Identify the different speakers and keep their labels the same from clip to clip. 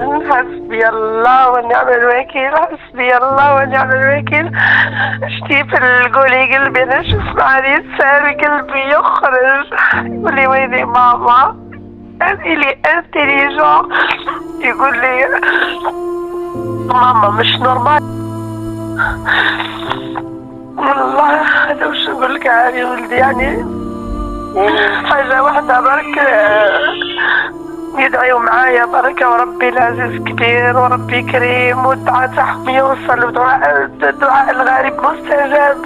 Speaker 1: حسبي الله ونعم الوكيل، حسبي الله ونعم الوكيل. شتي في القولي قلبي انا شوف معاني تساري قلبي يخرج يقول لي ويلي ماما هذه لي انتيليجون، يقول لي ماما مش نورمال. والله هذا وش نقول لك يا ولدي، يعني حاجة واحدة برك يدعيوا معايا بركة، وربي العزيز كبير وربي كريم، والدعاء تاعهم يوصل، ودعاء الغريب مستجاب.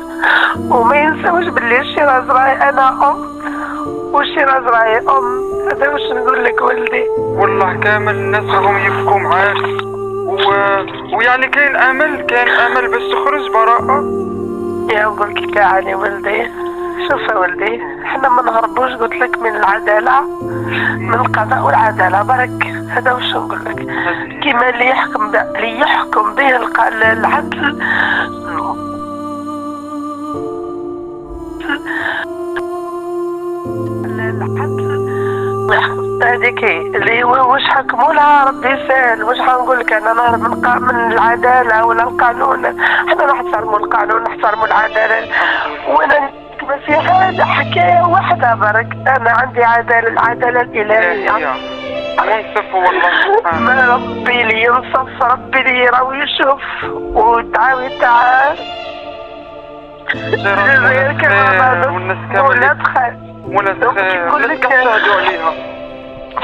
Speaker 1: وما ينساوش باللي شيراز راهي انا ام وشيراز راهي ام. هذا واش نقول لك ولدي.
Speaker 2: والله كامل الناس راهم يبكوا معاك ويعني كاين امل باش تخرج براءة.
Speaker 1: يا نقول لك يعني ولدي، شوف يا ولدي، احنا ما نهربوش قلت لك من العداله، من القضاء والعداله برك. هذا واش نقول لك، كيما اللي يحكم به العدل هذيك اللي واش حكموا لها ربي يسهل. واش حنقول لك انا نهرب من العداله ولا القانون؟ احنا نحترموا القانون نحترموا العداله. وانا بس يا هذا حكايه واحده برك، انا عندي العداله الالهيه.
Speaker 2: ينصف والله
Speaker 1: ما ربي لي ينصف، ربي لي يرى ويشوف ويدعي تعال.
Speaker 2: والناس كامل
Speaker 1: ولاد خير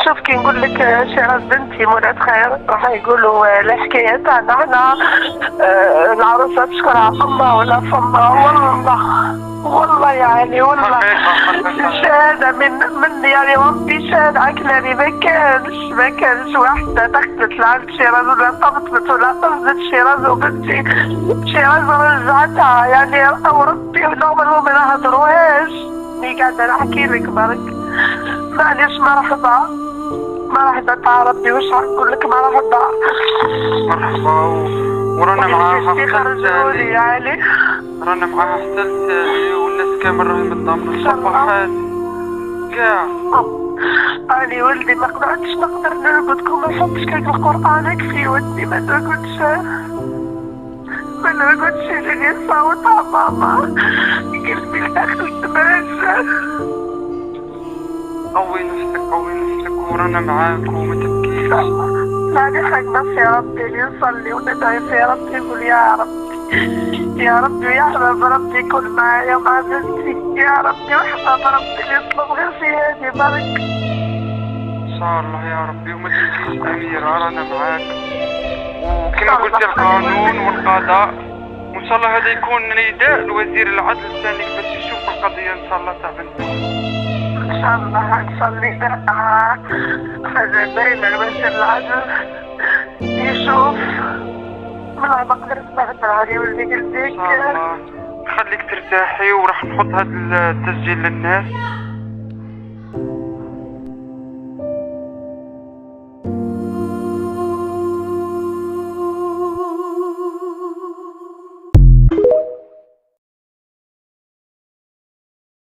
Speaker 1: شوف كي نقول لك شيراز بنتي ولاد خير راح يقولوا الحكايه تاعنا احنا العروسه تشكرها الله ولا فما. والله يعني والله شهاده من يعني ربي شهد عكلاني. ما كانش واحده دخلت لعند شيراز ولا طبطبت ولا قصدت شيراز وبنتي. شيراز رجعتها يعني، او ربي ونعمل ما نهضروهاش. اللي قاعده نحكي لك برك معليش مرحبا تاع ربي. واش نقول لك مرحبا
Speaker 2: ورانا معاها
Speaker 1: خرجولي يعني
Speaker 2: رانا معاها حتى التالي، والناس كامل راهم متضامنين صباحات كاع.
Speaker 1: اني ولدي ما قدرتش نقدر نرقدكم، ما نحطش كاك القران في ودني، ما نرقدش اللي يصوت على ماما. قلبي الاخر تبرز.
Speaker 2: قوي نفسك ورانا معاك وما تبكيش.
Speaker 1: يعني حقنا في ربي اللي نصلي وندعي في ربي نقول يا ربي ويحفظ ربي يكون معايا ومع بنتي. يا ربي ويحفظ ربي اللي يطلب غير في هذه برك
Speaker 2: ان شاء الله يا ربي. وما تبكيش أميرة، رانا معاك. وكما قلت القانون والقضاء، وان شاء الله هذا يكون نداء لوزير العدل الثاني باش يشوف القضية ان شاء الله تاع بنتي.
Speaker 1: ان شاء الله نصلي حاجة باينة لوزير العدل يشوف. والله ما قدرت نهضر عليه ولدي قلبي.
Speaker 2: ان شاء الله خليك ترتاحي، وراح نحط هذا التسجيل للناس